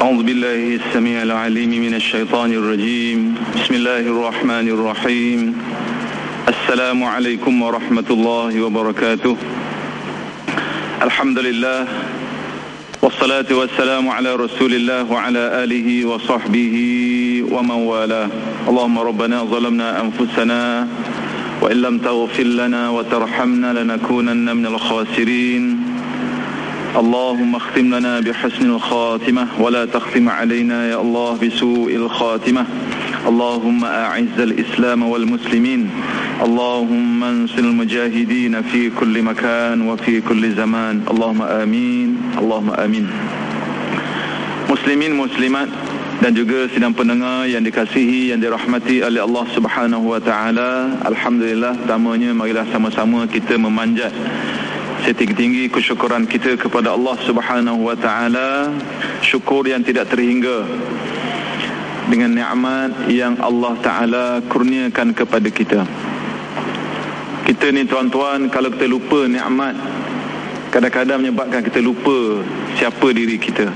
أعوذ بالله السميع العليم من الشيطان الرجيم بسم الله الرحمن الرحيم السلام عليكم ورحمة الله وبركاته الحمد لله والصلاة والسلام على رسول الله وعلى آله وصحبه ومن والاه اللهم ربنا ظلمنا أنفسنا وإن لم تغفر لنا وترحمنا لنكونن من الخاسرين اللهم اختم لنا بحسن الخاتمة ولا تختم علينا يا الله بسوء الخاتمة اللهم أعز الإسلام والمسلمين اللهم انصر المجاهدين في كل مكان وفي كل زمان اللهم آمين اللهم آمين. Muslimin muslimat dan juga sidang pendengar yang dikasihi, yang dirahmati oleh Allah Subhanahu wa taala. Alhamdulillah, pertamanya marilah sama-sama kita memanjat setinggi-tinggi kesyukuran kita kepada Allah Subhanahu wa taala, syukur yang tidak terhingga dengan nikmat yang Allah taala kurniakan kepada kita. Kita ni tuan-tuan, kalau kita lupa nikmat, kadang-kadang menyebabkan kita lupa siapa diri kita.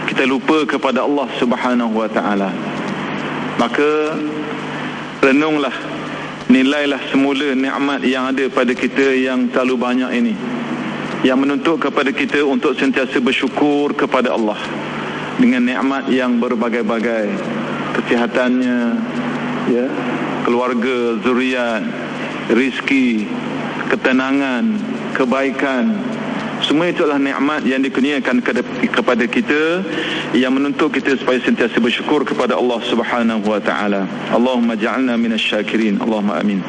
Kita lupa kepada Allah Subhanahu wa taala. Maka renunglah, nilailah semula nikmat yang ada pada kita yang terlalu banyak ini, yang menuntut kepada kita untuk sentiasa bersyukur kepada Allah dengan nikmat yang berbagai-bagai, kesihatannya, ya, keluarga, zuriat, rizki, ketenangan, kebaikan. Semua itulah nikmat yang dikurniakan kepada kita, yang menuntut kita supaya sentiasa bersyukur kepada Allah Subhanahu wa taala. Allahumma ja'alna minasy-syakirin. Allahumma amin.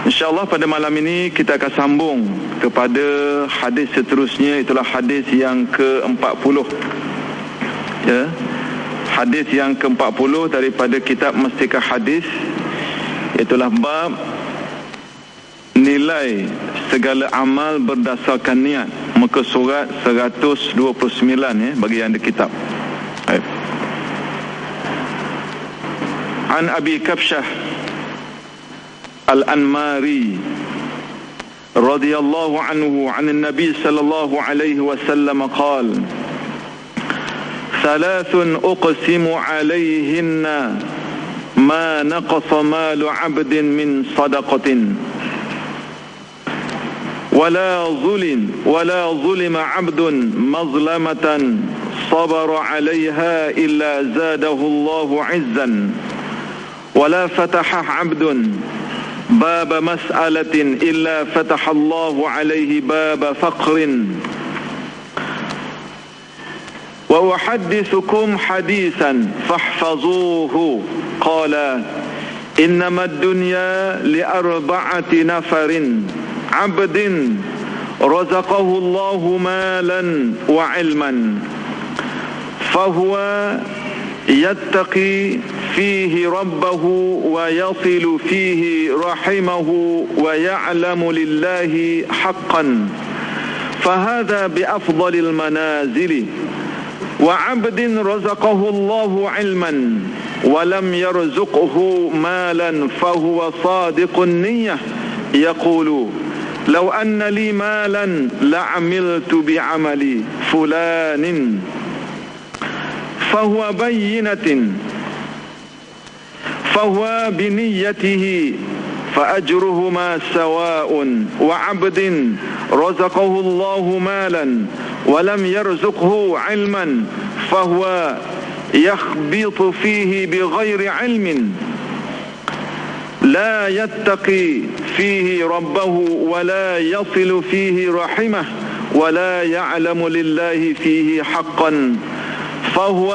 InsyaAllah pada malam ini kita akan sambung kepada hadis seterusnya, itulah hadis yang ke-40. Ya. Hadis yang ke-40 daripada kitab Mustikah Hadis, itulah bab nilai segala amal berdasarkan niat, muka surat 129 ya, bagi yang ada kitab. Baik. An Abi Kabsyah Al-Anmari radhiyallahu anhu an Nabi sallallahu alaihi wasallam qala thalathun uqsimu alaihinna ma naqasa malu 'abdin min sadaqatin ولا ظلم عبد مظلمة صبر عليها إلا زاده الله عزا ولا فتح عبد باب مسألة إلا فتح الله عليه باب فقر وأحدثكم حديثا فاحفظوه قال إنما الدنيا لأربعة نفر عبد رزقه الله مالا وعلما فهو يتقي فيه ربه ويصل فيه رحمه ويعلم لله حقا فهذا بأفضل المنازل وعبد رزقه الله علما ولم يرزقه مالا فهو صادق النية يقول لو أن لي مالا لعملت بعمل فلان فهو بنيته فأجرهما سواء وعبد رزقه الله مالا ولم يرزقه علما فهو يخبط فيه بغير علم لا يتقي فيه ربه ولا يصل فيه رحمه ولا يعلم لله فيه حقا فهو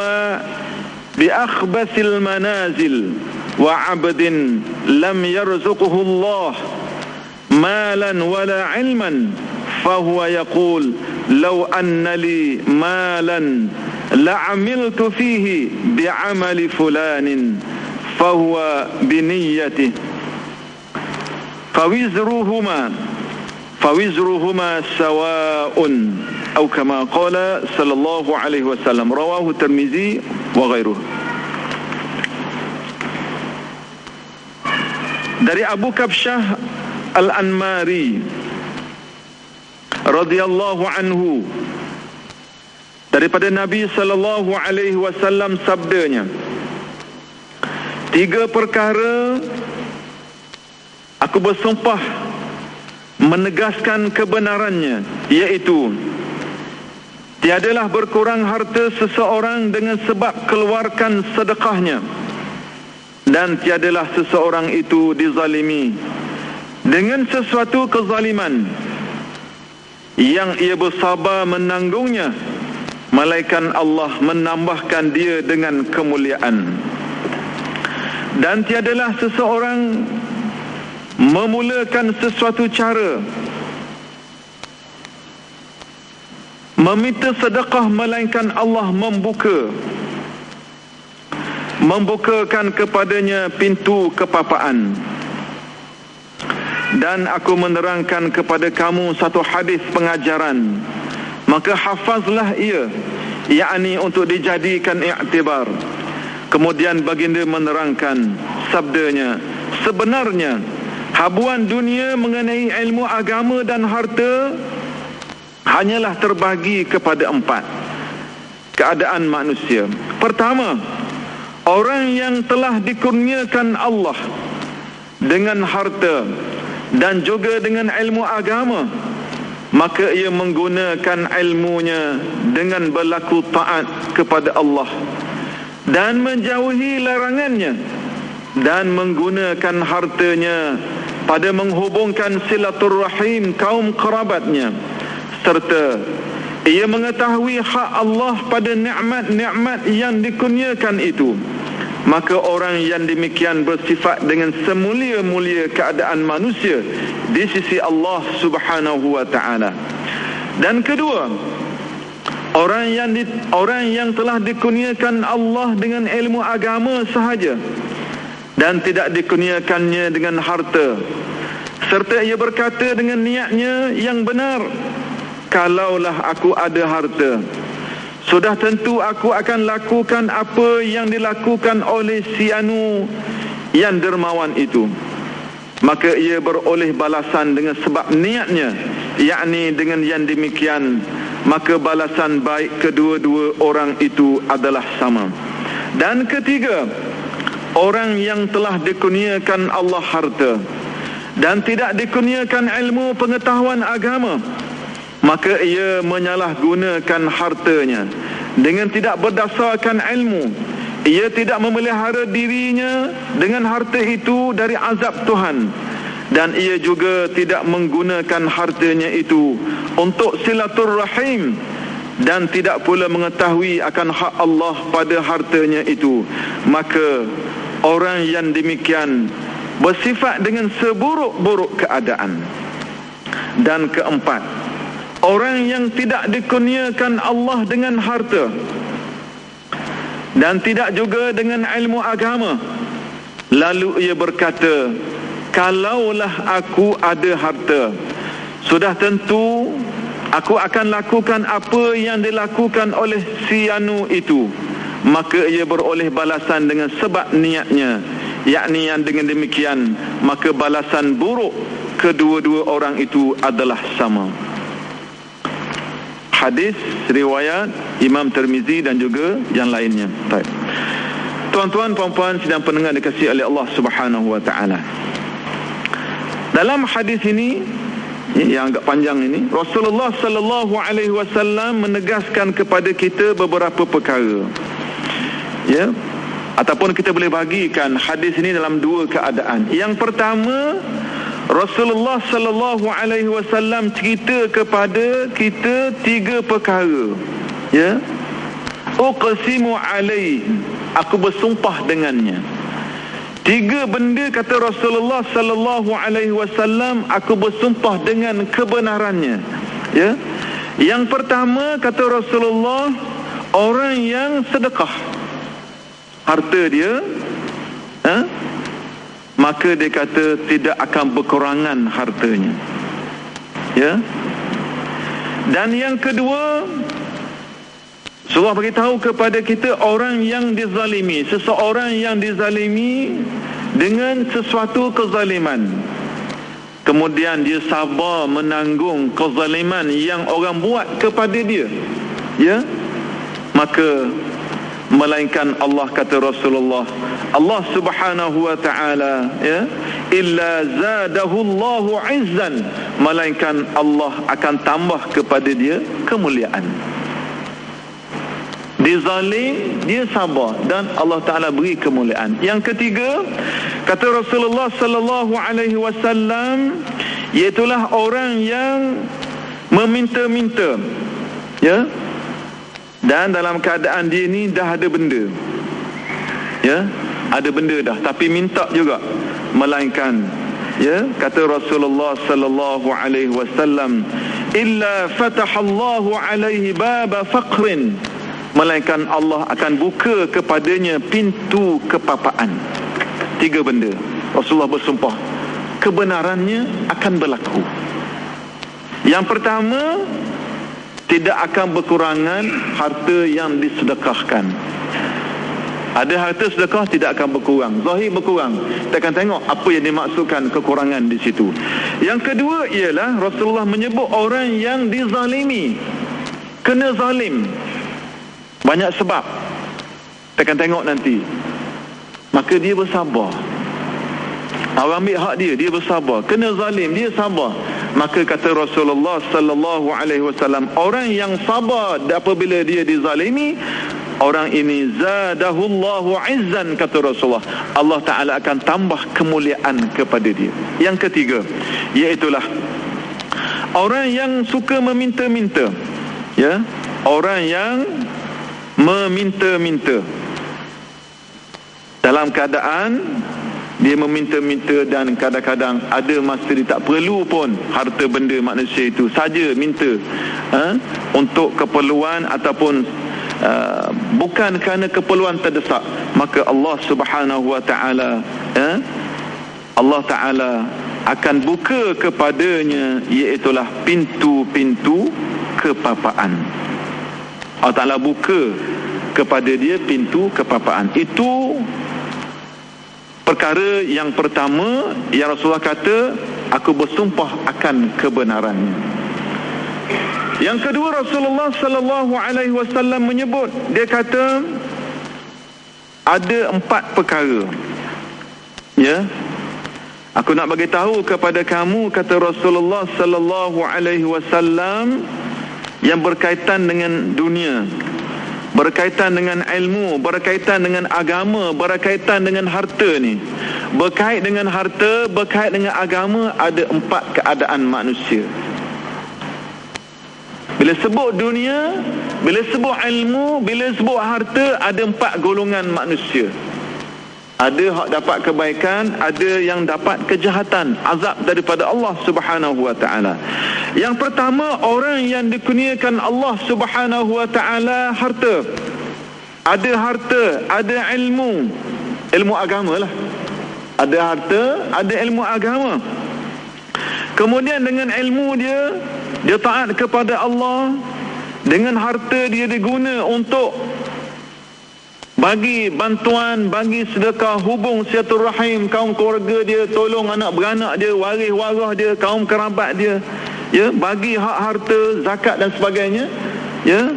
بأخبث المنازل وعبد لم يرزقه الله مالا ولا علما فهو يقول لو أن لي مالا لعملت فيه بعمل فلان فهو بنيته فوزرهما سواء أو كما قال صلى الله عليه وسلم رواه الترمذي وغيره. Dari Abu Kabsyah Al-Anmari radhiyallahu anhu, daripada Nabi sallallahu alaihi wasallam sabdanya, 3 perkara aku bersumpah menegaskan kebenarannya, iaitu tiadalah berkurang harta seseorang dengan sebab keluarkan sedekahnya, dan tiadalah seseorang itu dizalimi dengan sesuatu kezaliman yang ia bersabar menanggungnya, malaikat Allah menambahkan dia dengan kemuliaan. Dan tiadalah seseorang memulakan sesuatu cara meminta sedekah, melainkan Allah membukakan kepadanya pintu kepapaan. Dan aku menerangkan kepada kamu satu hadis pengajaran, maka hafazlah ia, yakni untuk dijadikan iktibar. Kemudian baginda menerangkan sabdanya, sebenarnya habuan dunia mengenai ilmu agama dan harta hanyalah terbagi kepada 4 keadaan manusia. Pertama, orang yang telah dikurniakan Allah dengan harta dan juga dengan ilmu agama, maka ia menggunakan ilmunya dengan berlaku taat kepada Allah dan menjauhi larangannya, dan menggunakan hartanya pada menghubungkan silaturrahim kaum kerabatnya, serta ia mengetahui hak Allah pada nikmat-nikmat yang dikurniakan itu. Maka orang yang demikian bersifat dengan semulia-mulia keadaan manusia di sisi Allah Subhanahu wa taala. Dan kedua, orang yang telah dikurniakan Allah dengan ilmu agama sahaja dan tidak dikurniakannya dengan harta, serta ia berkata dengan niatnya yang benar, kalaulah aku ada harta, sudah tentu aku akan lakukan apa yang dilakukan oleh si anu yang dermawan itu. Maka ia beroleh balasan dengan sebab niatnya, yakni dengan yang demikian, maka balasan baik kedua-dua orang itu adalah sama. Dan ketiga, orang yang telah dikurniakan Allah harta dan tidak dikurniakan ilmu pengetahuan agama, maka ia menyalahgunakan hartanya dengan tidak berdasarkan ilmu. Ia tidak memelihara dirinya dengan harta itu dari azab Tuhan, dan ia juga tidak menggunakan hartanya itu untuk silaturrahim, dan tidak pula mengetahui akan hak Allah pada hartanya itu. Maka orang yang demikian bersifat dengan seburuk-buruk keadaan. Dan keempat, orang yang tidak dikurniakan Allah dengan harta dan tidak juga dengan ilmu agama, lalu ia berkata, kalaulah aku ada harta, sudah tentu aku akan lakukan apa yang dilakukan oleh si anu itu. Maka ia beroleh balasan dengan sebab niatnya, yakni yang dengan demikian, maka balasan buruk kedua-dua orang itu adalah sama. Hadis riwayat Imam Tirmizi dan juga yang lainnya. Baik. Tuan-tuan, puan-puan sidang pendengar dikasihi oleh Allah Subhanahu wa taala. Dalam hadis ini yang agak panjang ini, Rasulullah sallallahu alaihi wasallam menegaskan kepada kita beberapa perkara. Ya. Ataupun kita boleh bagikan hadis ini dalam 2 keadaan. Yang pertama, Rasulullah sallallahu alaihi wasallam cerita kepada kita 3 perkara. Ya. Uqsimu alaihi, aku bersumpah dengannya. 3 benda kata Rasulullah sallallahu alaihi wasallam, aku bersumpah dengan kebenarannya. Ya. Yang pertama kata Rasulullah, orang yang sedekah harta dia, maka dia kata tidak akan berkurangan hartanya. Ya. Dan yang kedua, Rasulullah beritahu kepada kita orang yang dizalimi, seseorang yang dizalimi dengan sesuatu kezaliman, kemudian dia sabar menanggung kezaliman yang orang buat kepada dia. Ya. maka melainkan Allah, kata Rasulullah, Allah Subhanahu wa taala, ya, illa zadahu Allahu izzan, melainkan Allah akan tambah kepada dia kemuliaan. Dia zalim, dia sabar, dan Allah Taala beri kemuliaan. Yang ketiga, kata Rasulullah sallallahu alaihi wasallam, iaitulah orang yang meminta-minta, ya, dan dalam keadaan dia ni dah ada benda, ya, ada benda dah, tapi minta juga, melainkan, ya, kata Rasulullah sallallahu alaihi wasallam, illa fatahallahu alaihi baba faqrin, melainkan Allah akan buka kepadanya pintu kepapaan. 3 benda Rasulullah bersumpah kebenarannya akan berlaku. Yang pertama, tidak akan berkurangan harta yang disedekahkan. Ada harta sedekah tidak akan berkurang, zahir berkurang. Kita akan tengok apa yang dimaksudkan kekurangan di situ. Yang kedua ialah Rasulullah menyebut orang yang dizalimi, kena zalim. Banyak sebab, kita akan tengok nanti. Maka dia bersabar. Orang ambil hak dia, dia bersabar. Kena zalim, dia sabar. Maka kata Rasulullah sallallahu alaihi wasallam, orang yang sabar apabila dia dizalimi, orang ini zadahullahu izzan, kata Rasulullah, Allah Ta'ala akan tambah kemuliaan kepada dia. Yang ketiga, iaitulah orang yang suka meminta-minta, ya, orang yang meminta-minta dalam keadaan dia meminta-minta, dan kadang-kadang ada masa dia tak perlu pun harta benda manusia itu, saja minta untuk keperluan ataupun bukan kerana keperluan terdesak, maka Allah Subhanahu wa taala, Allah Taala akan buka kepadanya, iaitulah pintu-pintu kepapaan. Allah Ta'ala buka kepada dia pintu kepapaan. Itu perkara yang pertama yang Rasulullah kata, aku bersumpah akan kebenarannya. Yang kedua, Rasulullah sallallahu alaihi wasallam menyebut, dia kata ada 4 perkara, ya, aku nak bagi tahu kepada kamu, kata Rasulullah sallallahu alaihi wasallam, yang berkaitan dengan dunia, berkaitan dengan ilmu, berkaitan dengan agama, berkaitan dengan harta ni. Berkait dengan harta, berkait dengan agama, ada 4 keadaan manusia. Bila sebut dunia, bila sebut ilmu, bila sebut harta, ada 4 golongan manusia. Ada hak dapat kebaikan, ada yang dapat kejahatan, azab daripada Allah Subhanahu wa taala. Yang pertama, orang yang dikurniakan Allah Subhanahu wa taala harta. Ada harta, ada ilmu, ilmu agama lah. Ada harta, ada ilmu agama. Kemudian dengan ilmu dia taat kepada Allah. Dengan harta dia diguna untuk bagi bantuan, bagi sedekah, hubung silaturahim kaum keluarga dia, tolong anak beranak dia, waris warah dia, kaum kerabat dia, ya, bagi hak harta, zakat dan sebagainya, ya.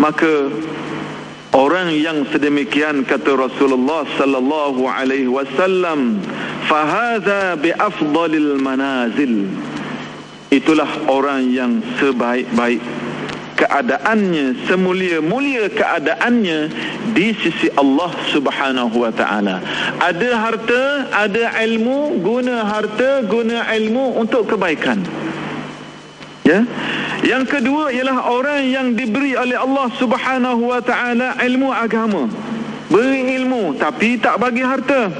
Maka orang yang sedemikian, kata Rasulullah sallallahu alaihi wasallam, fahadha bi afdalil manazil, itulah orang yang sebaik-baik keadaannya, semulia-mulia keadaannya di sisi Allah Subhanahu wa taala. Ada harta, ada ilmu, guna harta, guna ilmu untuk kebaikan. Ya. Yang kedua ialah orang yang diberi oleh Allah Subhanahu wa taala ilmu agama. Beri ilmu tapi tak bagi harta.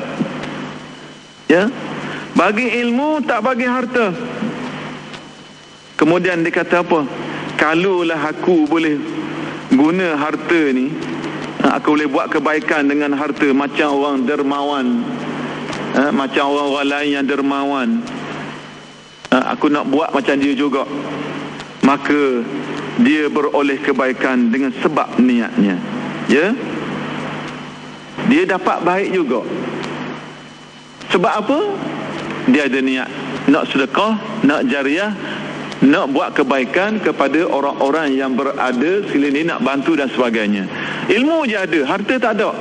Ya. Bagi ilmu tak bagi harta. Kemudian dia kata apa? Kalaulah aku boleh guna harta ni, aku boleh buat kebaikan dengan harta macam orang dermawan, macam orang-orang lain yang dermawan, aku nak buat macam dia juga, maka dia beroleh kebaikan dengan sebab niatnya, ya. Dia dapat baik juga. Sebab apa? Dia ada niat nak sedekah, nak jariah, nak buat kebaikan kepada orang-orang yang berada sekeliling, nak bantu dan sebagainya. Ilmu je ada, harta tak ada.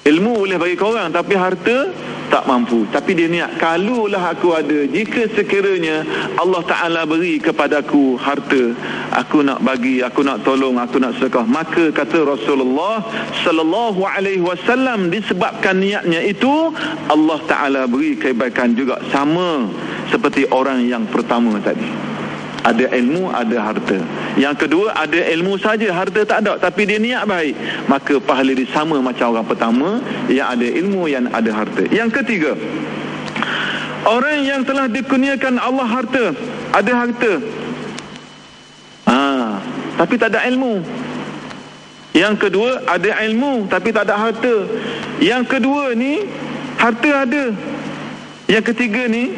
Ilmu boleh bagi kau orang, tapi harta tak mampu. Tapi dia niat, kalaulah aku ada, jika sekiranya Allah Ta'ala beri kepadaku harta, aku nak bagi, aku nak tolong, aku nak sedekah. Maka kata Rasulullah sallallahu alaihi wasallam, disebabkan niatnya itu, Allah Ta'ala beri kebaikan juga, sama seperti orang yang pertama tadi. Ada ilmu, ada harta. Yang kedua, ada ilmu saja, harta tak ada, tapi dia niat baik, maka pahala dia sama macam orang pertama yang ada ilmu, yang ada harta. Yang ketiga, orang yang telah dikurniakan Allah harta, ada harta, tapi tak ada ilmu. Yang kedua, ada ilmu tapi tak ada harta. Yang kedua ni, harta ada. Yang ketiga ni,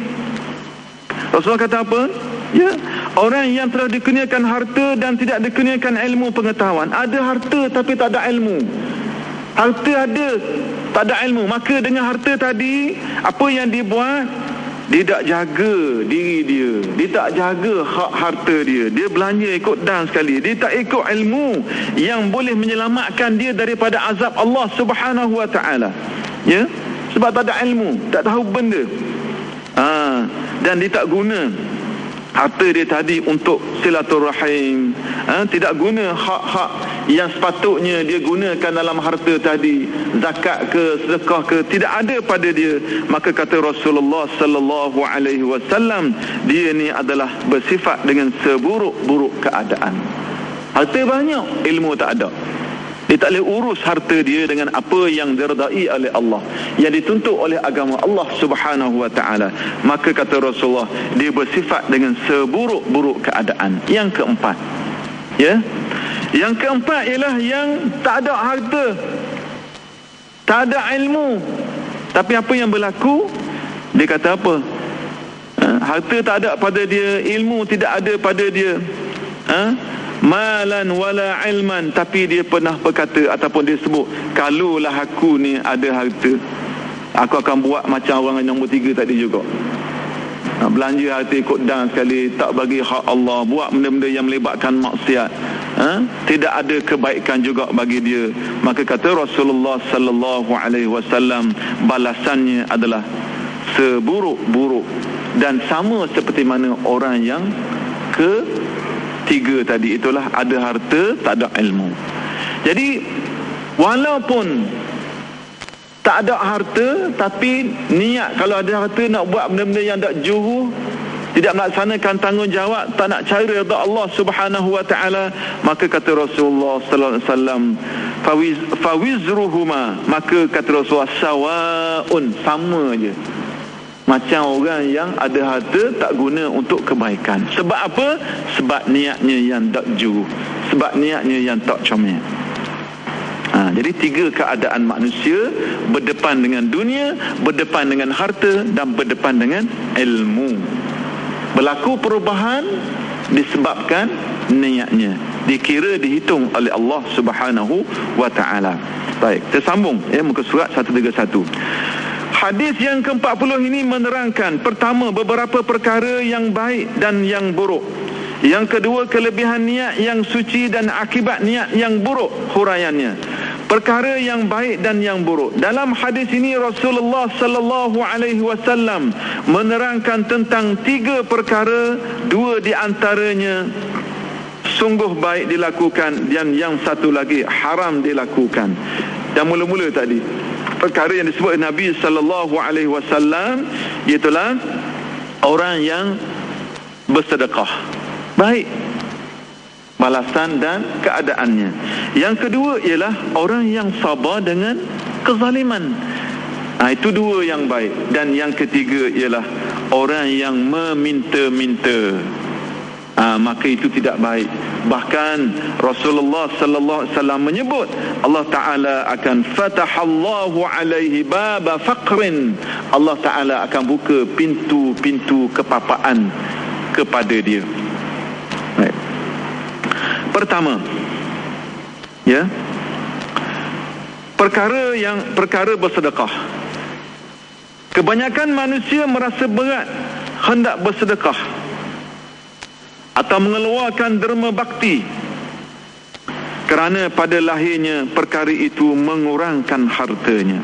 Rasulullah kata apa? Ya, orang yang telah dikurniakan harta dan tidak dikurniakan ilmu pengetahuan. Ada harta tapi tak ada ilmu. Harta ada, tak ada ilmu. Maka dengan harta tadi, apa yang dia buat? Dia tak jaga diri dia, dia tak jaga hak harta dia. Dia belanja ikut dan sekali, dia tak ikut ilmu yang boleh menyelamatkan dia daripada azab Allah Subhanahu wa ta'ala. Ya, sebab tak ada ilmu, tak tahu benda. Dan dia tak guna harta dia tadi untuk silaturahim, tidak guna hak-hak yang sepatutnya dia gunakan dalam harta tadi, zakat ke, sedekah ke, tidak ada pada dia. Maka kata Rasulullah sallallahu alaihi wasallam, dia ni adalah bersifat dengan seburuk-buruk keadaan. Harta banyak, ilmu tak ada. Dia tak boleh urus harta dia dengan apa yang diredai oleh Allah, yang dituntut oleh agama Allah Subhanahu wa ta'ala. Maka kata Rasulullah, dia bersifat dengan seburuk-buruk keadaan. Yang keempat, ya, yang keempat ialah yang tak ada harta, tak ada ilmu, tapi apa yang berlaku, dia kata apa? Harta tak ada pada dia, ilmu tidak ada pada dia, malan wala ilman, tapi dia pernah berkata ataupun dia sebut, kalaulah aku ni ada harta, aku akan buat macam orang yang nombor 3 tadi juga. Belanja harta ikut dan sekali, tak bagi hak Allah, buat benda-benda yang melibatkan maksiat, tidak ada kebaikan juga bagi dia. Maka kata Rasulullah sallallahu alaihi wasallam, balasannya adalah seburuk-buruk dan sama seperti mana orang yang ketiga tadi, itulah ada harta tak ada ilmu. Jadi walaupun tak ada harta, tapi niat kalau ada harta nak buat benda-benda yang tak juru, tidak melaksanakan tanggungjawab, tak nak cari redha Allah Subhanahu wa ta'ala, maka kata Rasulullah sallallahu alaihi wasallam, fawizruhuma, maka kata Rasulullah, sawaun, sama je macam orang yang ada harta tak guna untuk kebaikan. Sebab apa? Sebab niatnya yang tak juru, sebab niatnya yang tak comel. Jadi 3 keadaan manusia: berdepan dengan dunia, berdepan dengan harta, dan berdepan dengan ilmu. Berlaku perubahan disebabkan niatnya, dikira dihitung oleh Allah Subhanahu wa ta'ala. Baik, tersambung muka surat 131. Hadis yang ke-40 ini menerangkan, pertama, beberapa perkara yang baik dan yang buruk. Yang kedua, kelebihan niat yang suci dan akibat niat yang buruk, huraiannya. Perkara yang baik dan yang buruk. Dalam hadis ini Rasulullah sallallahu alaihi wasallam menerangkan tentang 3 perkara, 2 di antaranya sungguh baik dilakukan dan yang satu lagi haram dilakukan. Dan mula-mula tadi, perkara yang disebut Nabi sallallahu alaihi wasallam, iaitulah orang yang bersedekah, baik balasan dan keadaannya. Yang kedua ialah orang yang sabar dengan kezaliman. Itu 2 yang baik. Dan yang ketiga ialah orang yang meminta-minta. Maka itu tidak baik. Bahkan Rasulullah sallallahu alaihi wasallam menyebut, Allah Taala akan fatahallahu alaihi baba faqrin, Allah Taala akan buka pintu-pintu kepapaan kepada dia. Baik. Pertama, ya, perkara bersedekah. Kebanyakan manusia merasa berat hendak bersedekah. atau mengeluarkan derma bakti, kerana pada lahirnya perkara itu mengurangkan hartanya.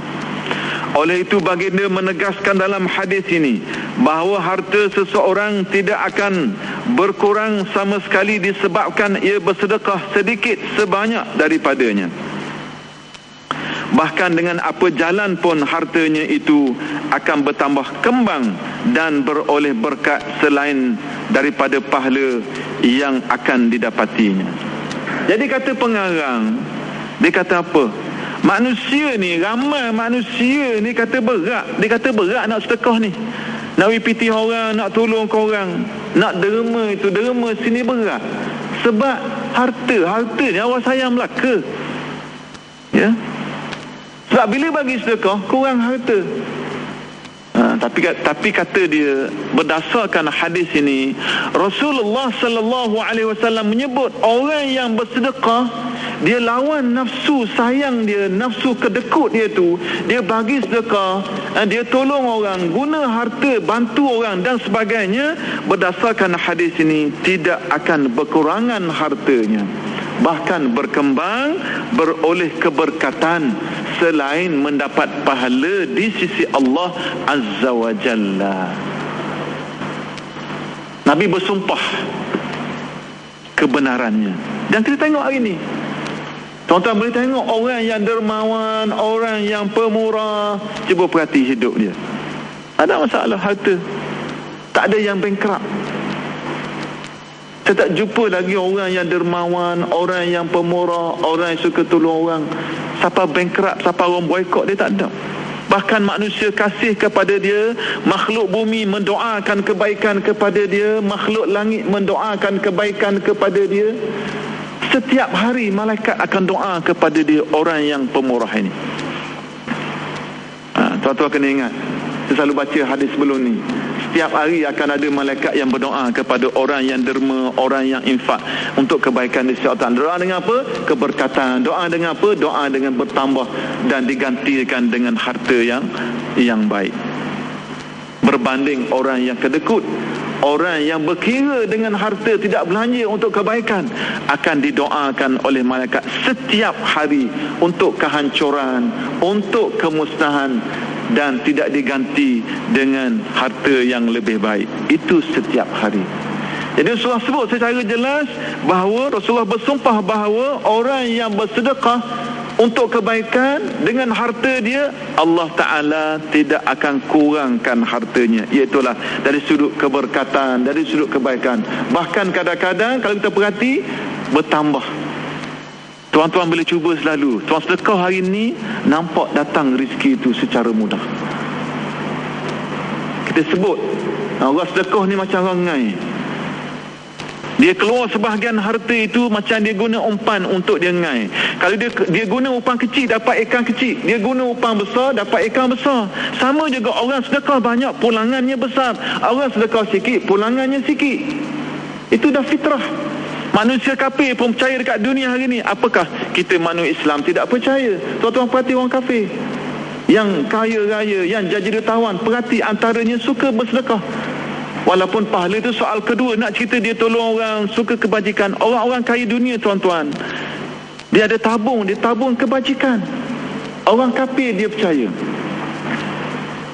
Oleh itu baginda menegaskan dalam hadis ini bahawa harta seseorang tidak akan berkurang sama sekali disebabkan ia bersedekah sedikit sebanyak daripadanya. Bahkan dengan apa jalan pun hartanya itu akan bertambah kembang dan beroleh berkat selain daripada pahala yang akan didapatinya. Jadi kata pengarang, dia kata apa? Manusia ni, ramai manusia ni kata berat. Dia kata berat nak sedekah ni, nak piti orang, nak tolong korang, nak derma itu, derma sini berat. Sebab harta ni awak sayang belaka. Ya. Sebab bila bagi sedekah kurang harta. Tapi kata dia, berdasarkan hadis ini, Rasulullah sallallahu alaihi wasallam menyebut orang yang bersedekah, dia lawan nafsu sayang dia, nafsu kedekut dia tu, dia bagi sedekah, dia tolong orang, guna harta bantu orang dan sebagainya. Berdasarkan hadis ini tidak akan berkurangan hartanya, bahkan berkembang, beroleh keberkatan selain mendapat pahala di sisi Allah Azza wa Jalla. Nabi bersumpah kebenarannya. Dan kita tengok hari ini, tuan-tuan boleh tengok orang yang dermawan, orang yang pemurah, cuba perhati hidup dia. Ada masalah harta, tak ada yang bankrupt. Saya tak jumpa lagi orang yang dermawan, orang yang pemurah, orang yang suka tolong orang, siapa bankrupt, siapa orang boykot, dia tak ada. Bahkan manusia kasih kepada dia, makhluk bumi mendoakan kebaikan kepada dia, makhluk langit mendoakan kebaikan kepada dia. Setiap hari malaikat akan doa kepada dia, orang yang pemurah ini. Tuan-tuan kena ingat, saya selalu baca hadis sebelum ni. Setiap hari akan ada malaikat yang berdoa kepada orang yang derma, orang yang infak untuk kebaikan di sisi Allah. Doa dengan apa? Keberkatan. Doa dengan apa? Doa dengan bertambah dan digantikan dengan harta yang baik. Berbanding orang yang kedekut, orang yang berkira dengan harta tidak belanja untuk kebaikan, akan didoakan oleh malaikat setiap hari untuk kehancuran, untuk kemusnahan, dan tidak diganti dengan harta yang lebih baik. Itu setiap hari. Jadi Rasulullah sebut secara jelas bahawa Rasulullah bersumpah bahawa orang yang bersedekah untuk kebaikan dengan harta dia, Allah Ta'ala tidak akan kurangkan hartanya. Iaitulah dari sudut keberkatan, dari sudut kebaikan. Bahkan kadang-kadang kalau kita perhati, bertambah. Tuan-tuan boleh cuba selalu. Tuan sedekah hari ni, nampak datang rezeki itu secara mudah. Kita sebut, orang sedekah ni macam orang ngai. Dia keluar sebahagian harta itu macam dia guna umpan untuk dia ngai. Kalau dia guna umpan kecil, dapat ikan kecil. Dia guna umpan besar, dapat ikan besar. Sama juga orang sedekah banyak, pulangannya besar. Orang sedekah sikit, pulangannya sikit. Itu dah fitrah. Manusia kafir pun percaya dekat dunia hari ni. Apakah kita manusia Islam tidak percaya? Tuan-tuan perhati orang kafir yang kaya raya, yang jadi jutawan, perhati antaranya suka bersedekah. Walaupun pahala itu soal kedua. Nak cerita dia tolong orang, suka kebajikan. Orang-orang kaya dunia, tuan-tuan, dia ada tabung, dia tabung kebajikan. Orang kafir dia percaya.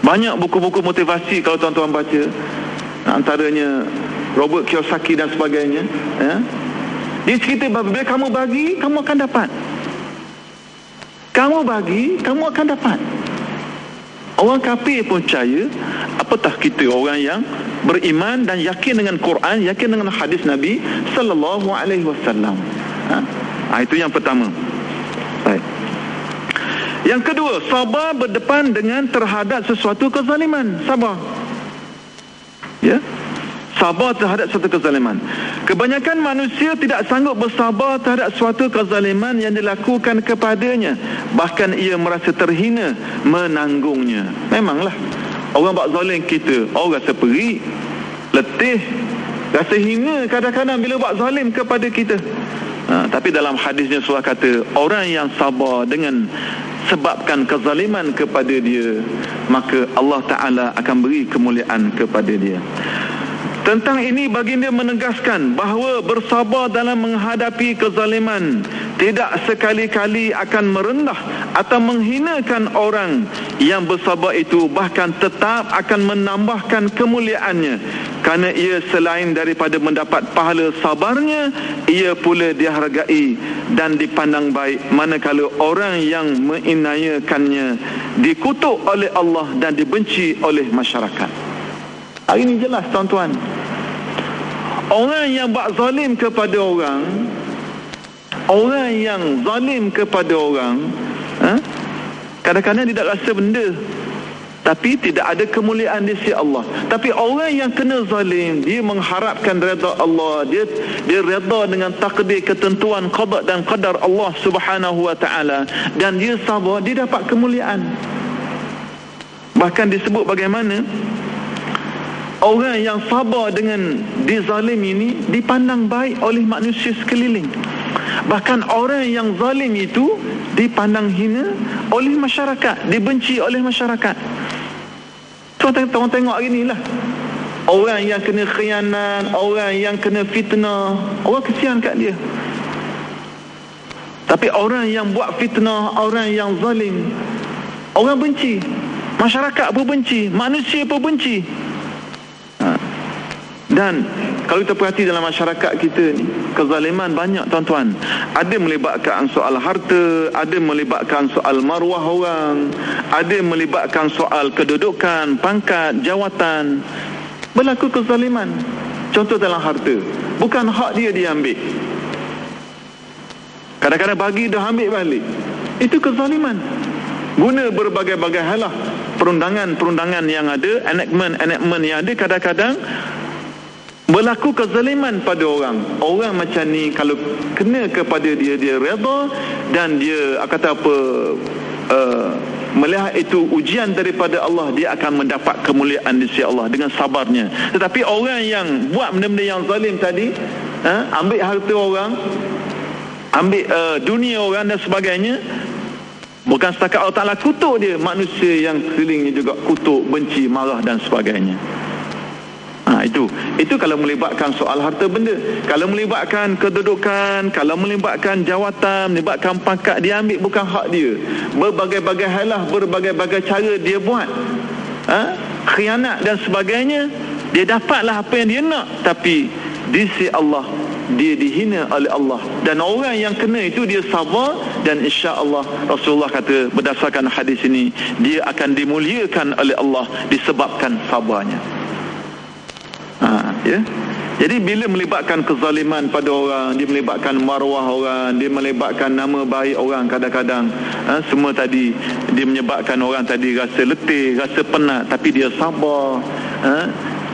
Banyak buku-buku motivasi kalau tuan-tuan baca, antaranya Robert Kiyosaki dan sebagainya, ya. Dia cerita bahawa bila kamu bagi, kamu akan dapat. Kamu bagi, kamu akan dapat. Orang kafir pun percaya, apatah kita orang yang beriman dan yakin dengan Quran, yakin dengan hadis Nabi sallallahu alaihi wasallam. Itu yang pertama. Baik. Yang kedua, sabar berdepan dengan terhadap sesuatu kezaliman. Sabar. Ya. Sabar terhadap suatu kezaliman. Kebanyakan manusia tidak sanggup bersabar terhadap suatu kezaliman yang dilakukan kepadanya. Bahkan ia merasa terhina menanggungnya. Memanglah, orang buat zalim kita, orang rasa perik, letih, rasa hina kadang-kadang bila buat zalim kepada kita. Tapi dalam hadisnya Rasulullah kata, orang yang sabar dengan sebabkan kezaliman kepada dia, maka Allah Ta'ala akan beri kemuliaan kepada dia. Tentang ini baginda menegaskan bahawa bersabar dalam menghadapi kezaliman tidak sekali-kali akan merendah atau menghinakan orang yang bersabar itu, bahkan tetap akan menambahkan kemuliaannya, kerana ia selain daripada mendapat pahala sabarnya, ia pula dihargai dan dipandang baik, manakala orang yang meninayakannya dikutuk oleh Allah dan dibenci oleh masyarakat. Hari ini jelas tuan-tuan, orang yang buat zalim kepada orang, orang yang zalim kepada orang, kadang-kadang tidak rasa benda, tapi tidak ada kemuliaan di sisi Allah. Tapi orang yang kena zalim, dia mengharapkan redha Allah, dia redha dengan takdir, ketentuan, qada dan qadar Allah Subhanahu wa taala, dan dia sabar, dia dapat kemuliaan. Bahkan disebut bagaimana orang yang sabar dengan dizalim ini dipandang baik oleh manusia sekeliling. Bahkan orang yang zalim itu dipandang hina oleh masyarakat, dibenci oleh masyarakat. Tuan-tuan tengok hari ni lah, orang yang kena khianat, orang yang kena fitnah, orang kesian kat dia. Tapi orang yang buat fitnah, orang yang zalim, orang benci, masyarakat pun benci, manusia pun benci. Dan kalau kita perhati dalam masyarakat kita ni, kezaliman banyak tuan-tuan. Ada melibatkan soal harta, ada melibatkan soal maruah orang, ada melibatkan soal kedudukan, pangkat, jawatan. Berlaku kezaliman. Contoh dalam harta, bukan hak dia ambil, kadang-kadang bagi dah ambil balik. Itu kezaliman. Guna berbagai-bagai halah, perundangan-perundangan yang ada, enactment yang ada, kadang-kadang berlaku kezaliman pada orang. Orang macam ni kalau kena kepada dia, dia redha dan dia kata apa, melihat itu ujian daripada Allah, dia akan mendapat kemuliaan di sisi Allah dengan sabarnya. Tetapi orang yang buat benda-benda yang zalim tadi, ambil harta orang, ambil dunia orang dan sebagainya, bukan setakat Allah Ta'ala kutuk dia, manusia yang sekelilingnya juga kutuk, benci, marah dan sebagainya. Itu kalau melibatkan soal harta benda. Kalau melibatkan kedudukan, kalau melibatkan jawatan, melibatkan pangkat, dia ambil bukan hak dia. Berbagai-bagai halah, berbagai-bagai cara dia buat, khianat dan sebagainya. Dia dapatlah apa yang dia nak, tapi di sisi Allah dia dihina oleh Allah. Dan orang yang kena itu dia sabar, dan insya-Allah Rasulullah kata berdasarkan hadis ini, dia akan dimuliakan oleh Allah disebabkan sabarnya. Ya. Jadi bila melibatkan kezaliman pada orang, dia melibatkan maruah orang, dia melibatkan nama baik orang, kadang-kadang semua tadi dia menyebabkan orang tadi rasa letih, rasa penat, tapi dia sabar,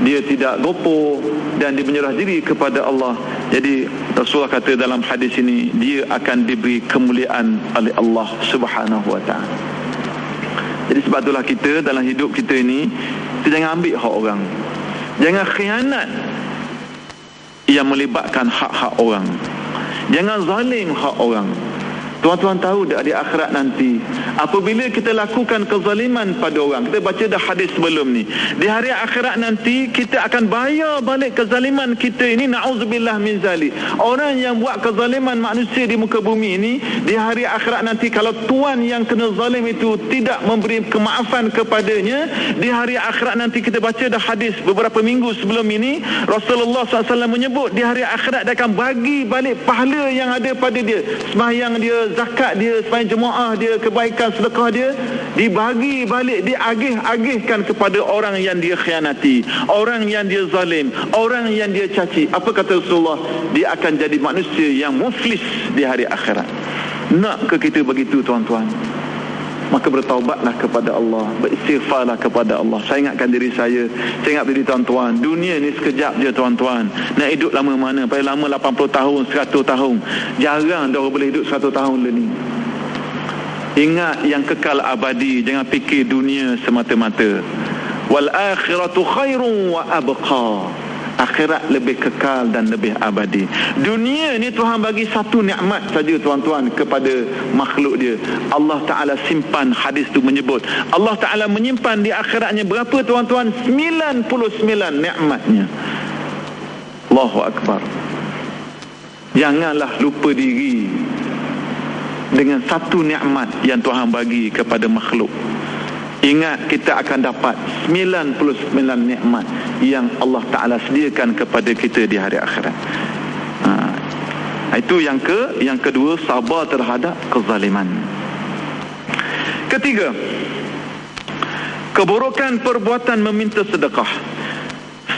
dia tidak gopoh dan dia menyerah diri kepada Allah. Jadi Rasulullah kata dalam hadis ini, dia akan diberi kemuliaan oleh Allah Subhanahu wa taala. Jadi sebab itulah kita dalam hidup kita ini, kita jangan ambil hak orang, jangan khianat yang melibatkan hak-hak orang, jangan zalim hak orang. Tuan-tuan tahu tak, di akhirat nanti apabila kita lakukan kezaliman pada orang, kita baca dah hadis sebelum ni, di hari akhirat nanti kita akan bayar balik kezaliman kita ini. Na'udzubillah min zalik. Orang yang buat kezaliman manusia di muka bumi ini, di hari akhirat nanti kalau tuan yang kena zalim itu tidak memberi kemaafan kepadanya, di hari akhirat nanti kita baca dah hadis beberapa minggu sebelum ini, Rasulullah SAW menyebut di hari akhirat dia akan bagi balik pahala yang ada pada dia, sembahyang dia, zakat dia, sembahyang jemaah dia, kebaikan sedekah dia, dibagi balik, diagih-agihkan kepada orang yang dia khianati, orang yang dia zalim, orang yang dia caci. Apa kata Rasulullah? Dia akan jadi manusia yang muflis di hari akhirat. Nak ke kita begitu tuan-tuan? Maka bertaubatlah kepada Allah, beristighfarlah kepada Allah. Saya ingatkan diri saya ingat diri tuan-tuan, dunia ni sekejap je tuan-tuan. Nak hidup lama mana? Paling lama 80 tahun, 100 tahun. Jarang dah orang boleh hidup 100 tahun le ni. Ingat yang kekal abadi, jangan fikir dunia semata-mata. Wal akhiratu khairun wa abqa. Akhirat lebih kekal dan lebih abadi. Dunia ni Tuhan bagi satu nikmat saja tuan-tuan kepada makhluk dia. Allah Ta'ala simpan, hadis tu menyebut, Allah Ta'ala menyimpan di akhiratnya berapa tuan-tuan? 99 nikmatnya. Allahu Akbar. Janganlah lupa diri dengan satu nikmat yang Tuhan bagi kepada makhluk. Ingat, kita akan dapat 99 nikmat yang Allah Ta'ala sediakan kepada kita di hari akhirat. Itu yang kedua, sabar terhadap kezaliman. Ketiga, keburukan perbuatan meminta sedekah.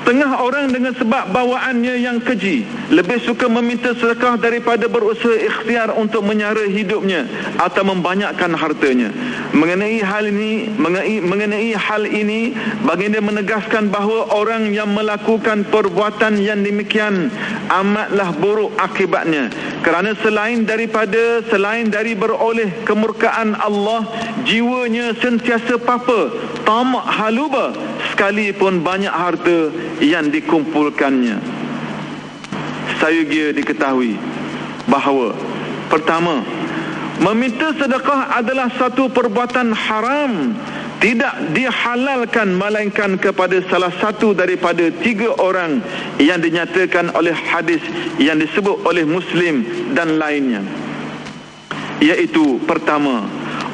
Setengah orang dengan sebab bawaannya yang keji lebih suka meminta sedekah daripada berusaha ikhtiar untuk menyara hidupnya atau membanyakkan hartanya. Mengenai hal ini baginda menegaskan bahawa orang yang melakukan perbuatan yang demikian amatlah buruk akibatnya, kerana selain dari beroleh kemurkaan Allah, jiwanya sentiasa papa, tamak haluba, sekalipun banyak harta yang dikumpulkannya. Saya diketahui bahawa pertama, meminta sedekah adalah satu perbuatan haram, tidak dihalalkan melainkan kepada salah satu daripada 3 orang yang dinyatakan oleh hadis yang disebut oleh Muslim dan lainnya, iaitu pertama,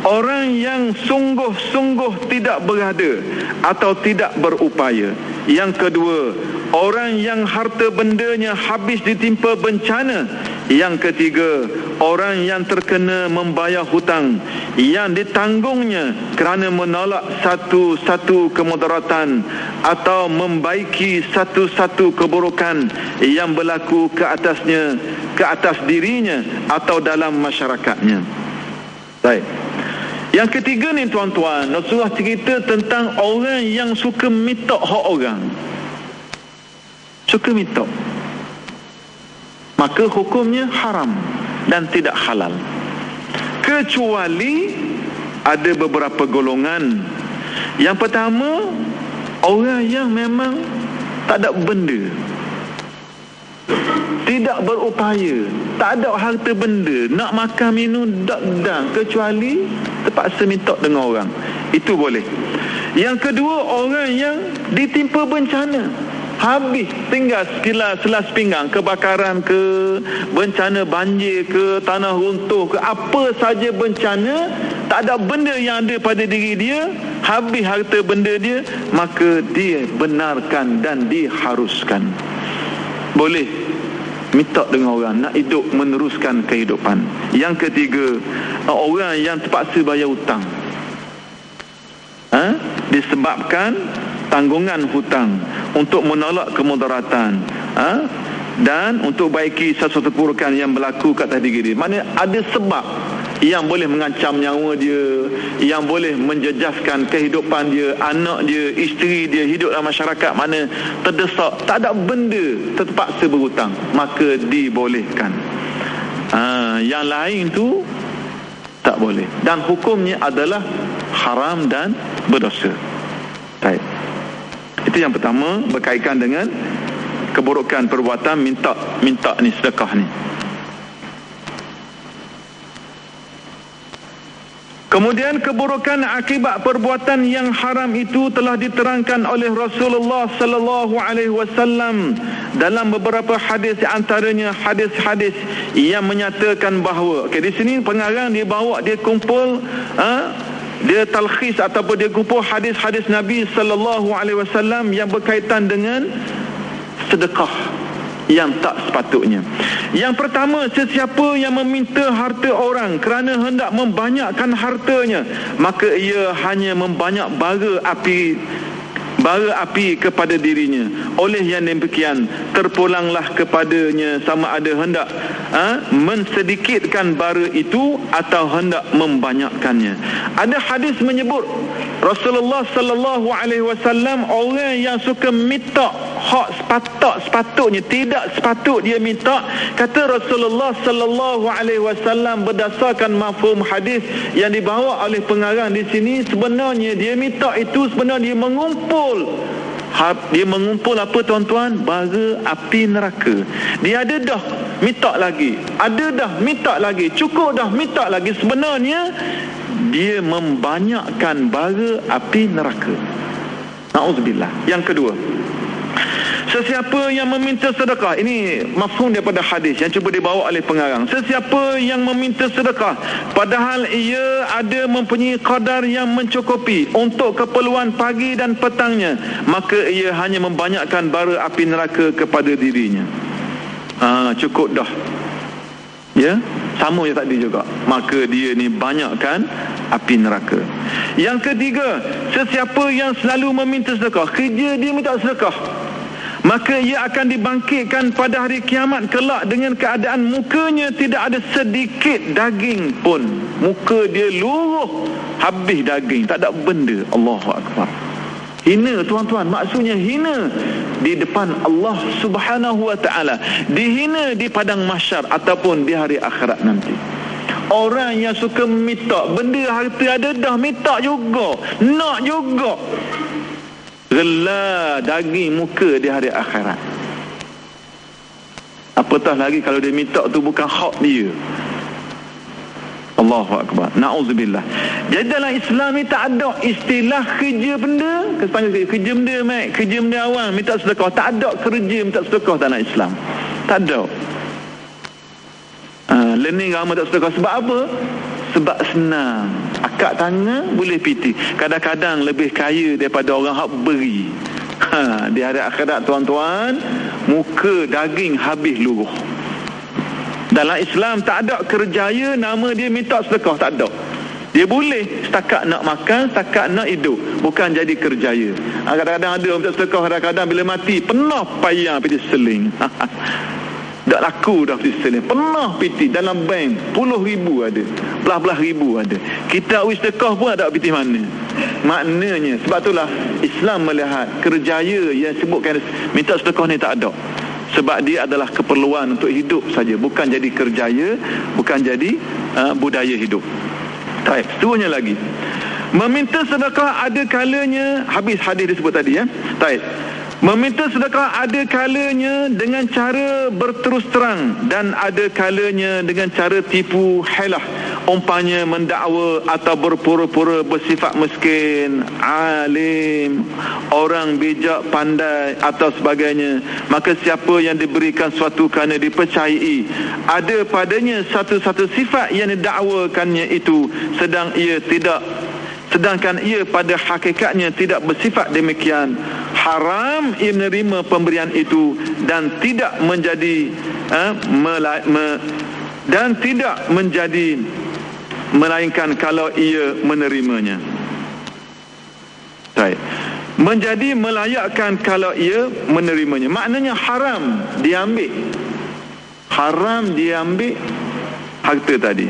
orang yang sungguh-sungguh tidak berada atau tidak berupaya. Yang kedua, orang yang harta bendanya habis ditimpa bencana. Yang ketiga, orang yang terkena membayar hutang yang ditanggungnya kerana menolak satu-satu kemudaratan atau membaiki satu-satu keburukan yang berlaku ke atas dirinya atau dalam masyarakatnya. Baik. Yang ketiga ni tuan-tuan, Rasulullah cerita tentang orang yang suka mitok hak orang. Suka mitok. Maka hukumnya haram dan tidak halal. Kecuali ada beberapa golongan. Yang pertama, orang yang memang tak ada benda, tidak berupaya, tak ada harta benda, nak makan minum dak, kecuali terpaksa minta dengan orang. Itu boleh. Yang kedua, orang yang ditimpa bencana, habis tinggal selas pinggang, kebakaran ke, bencana banjir ke, tanah runtuh ke, apa saja bencana, tak ada benda yang ada pada diri dia, habis harta benda dia, maka dia benarkan dan diharuskan. Boleh minta dengan orang, nak hidup, meneruskan kehidupan. Yang ketiga, orang yang terpaksa bayar hutang, disebabkan tanggungan hutang untuk menolak kemudaratan, dan untuk baiki sesuatu keburukan yang berlaku kat atas diri dia. Maknanya ada sebab yang boleh mengancam nyawa dia, yang boleh menjejaskan kehidupan dia, anak dia, isteri dia, hidup dalam masyarakat mana terdesak, tak ada benda, terpaksa berhutang, maka dibolehkan. Yang lain tu tak boleh, dan hukumnya adalah haram dan berdosa. Baik. Itu yang pertama, berkaitan dengan keburukan perbuatan minta ni, sedekah ni. Kemudian keburukan akibat perbuatan yang haram itu telah diterangkan oleh Rasulullah sallallahu alaihi wasallam dalam beberapa hadis, antaranya hadis-hadis yang menyatakan bahawa, di sini pengarang dia kumpul dia talkhis ataupun dia kumpul hadis-hadis Nabi sallallahu alaihi wasallam yang berkaitan dengan sedekah yang tak sepatutnya. Yang pertama, sesiapa yang meminta harta orang kerana hendak membanyakkan hartanya, maka ia hanya membanyak bara api kepada dirinya. Oleh yang demikian, terpulanglah kepadanya sama ada hendak mensedikitkan bara itu atau hendak membanyakkannya. Ada hadis menyebut Rasulullah sallallahu alaihi wasallam, orang yang suka minta hak sepatutnya, tidak sepatut dia minta, kata Rasulullah sallallahu alaihi wasallam berdasarkan mafhum hadis yang dibawa oleh pengarang di sini, sebenarnya dia minta itu sebenarnya dia mengumpul apa tuan-tuan? Bara api neraka. Dia ada dah, minta lagi, ada dah, minta lagi, cukup dah, minta lagi. Sebenarnya dia membanyakkan bara api neraka. Na'udzubillah. Yang kedua, Sesiapa yang meminta sedekah, ini mafhum daripada hadis yang cuba dibawa oleh pengarang. Sesiapa yang meminta sedekah padahal ia ada mempunyai qadar yang mencukupi untuk keperluan pagi dan petangnya, maka ia hanya membanyakkan bara api neraka kepada dirinya. Cukup dah. Ya, sama je tadi juga. Maka dia ni banyakkan api neraka. Yang ketiga, sesiapa yang selalu meminta sedekah, kerja dia minta sedekah, maka ia akan dibangkitkan pada hari kiamat kelak dengan keadaan mukanya tidak ada sedikit daging pun. Muka dia luruh, habis daging, tak ada benda. Allahu Akbar. Hina tuan-tuan, maksudnya hina di depan Allah Subhanahu wa ta'ala, dihina di padang mahsyar ataupun di hari akhirat nanti. Orang yang suka minta benda harta ada dah, minta juga, nak juga, rela daging muka di hari akhirat. Apatah lagi kalau dia minta tu bukan hak dia. Allahu Akbar. Na'udzubillah. Jadi dalam Islam ni tak ada istilah kerja benda, kerja benda mat, kerja benda awam minta sedekah. Tak ada kerja minta sedekah dalam Islam. Tak ada. Learning agama tak sedekah sebab apa? Sebab senang. Akak tangan boleh piti. Kadang-kadang lebih kaya daripada orang hak beri. Di hari akhirat tuan-tuan, muka daging habis luruh. Dalam Islam tak ada kerjaya nama dia minta sedekah, tak ada. Dia boleh setakat nak makan, setakat nak hidup, bukan jadi kerjaya. Kadang-kadang ada minta sedekah, kadang-kadang bila mati pernah payah pergi seling. Tak laku dah pergi seling, pernah pergi dalam bank puluh ribu ada, belah-belah ribu ada. Kita sedekah pun ada pergi mana. Maknanya sebab itulah Islam melihat kerjaya yang sebutkan minta sedekah ni tak ada. Sebab dia adalah keperluan untuk hidup saja, bukan jadi kerjaya, bukan jadi budaya hidup. Baik, seterusnya lagi. Meminta sedekah ada kalanya, habis hadis disebut tadi ya. Baik. Meminta sedekah ada kalanya dengan cara berterus terang dan ada kalanya dengan cara tipu helah, umpamanya mendakwa atau berpura-pura bersifat miskin, alim, orang bijak, pandai atau sebagainya. Maka siapa yang diberikan suatu kerana dipercayai ada padanya satu-satu sifat yang didakwakannya itu, sedangkan ia pada hakikatnya tidak bersifat demikian, haram ia menerima pemberian itu dan tidak menjadi melainkan kalau ia menerimanya. Baik. Menjadi melayakkan kalau ia menerimanya. Maknanya haram diambil. Haram diambil harta tadi.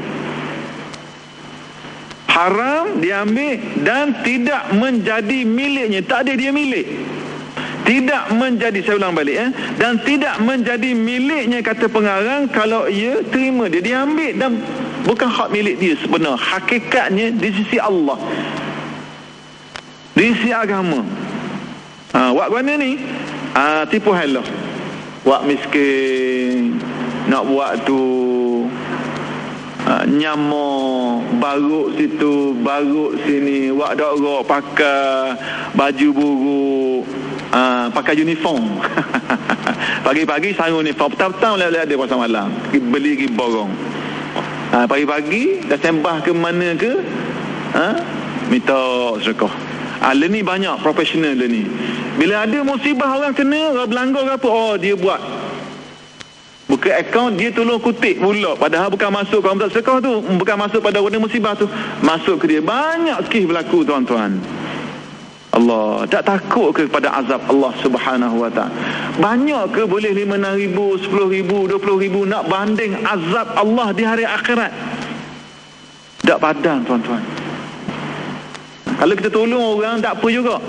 Haram diambil dan tidak menjadi miliknya. Tak ada dia milik. Tidak menjadi, saya ulang balik dan tidak menjadi miliknya, kata pengarang, kalau ia terima dia. Dia ambil dan bukan hak milik dia sebenar. Hakikatnya di sisi Allah, di sisi agama. Wak mana ni? Tipu helah. Wak miskin nak buat tu, nyamuk, baruk situ, baruk sini, wak dok pakai baju buruk, pakai uniform. Pagi-pagi sarung uniform, petang-petang boleh ada pasal malam beli pergi borong. Pagi-pagi dah sembah ke mana ke, minta sedekah. Ni banyak profesional ni. Bila ada musibah orang kena, orang berlanggar ke apa, dia buat buka akaun, dia tolong kutip pula, padahal bukan masuk kalau tak sedekah tu, bukan masuk pada warna musibah tu, masuk ke dia. Banyak kes berlaku tuan-tuan. Allah tak takut ke pada azab Allah Subhanahu wa ta'ala? Banyak ke boleh 5,000, 10,000, 20,000 nak banding azab Allah di hari akhirat? Tak padan tuan-tuan. Kalau kita tolong orang tak apa juga.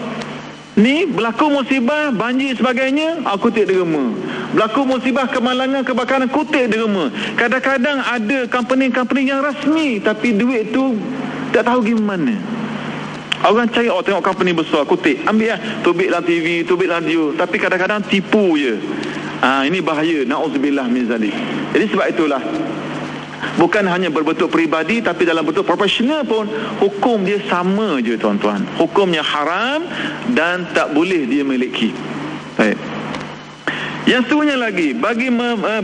Ni berlaku musibah, banjir sebagainya, kutip derma. Berlaku musibah, kemalangan, kebakaran, kutip derma. Kadang-kadang ada company-company yang rasmi tapi duit tu tak tahu gimana. Orang cari, tengok company besar, kutip, ambil tubik dalam TV, tubik dalam radio, tapi kadang-kadang tipu je. Ini bahaya, na'udzubillah min zalik. Jadi sebab itulah, bukan hanya berbentuk peribadi, tapi dalam bentuk profesional pun hukum dia sama je tuan-tuan. Hukumnya haram dan tak boleh dia miliki. Baik. Yang seterusnya lagi,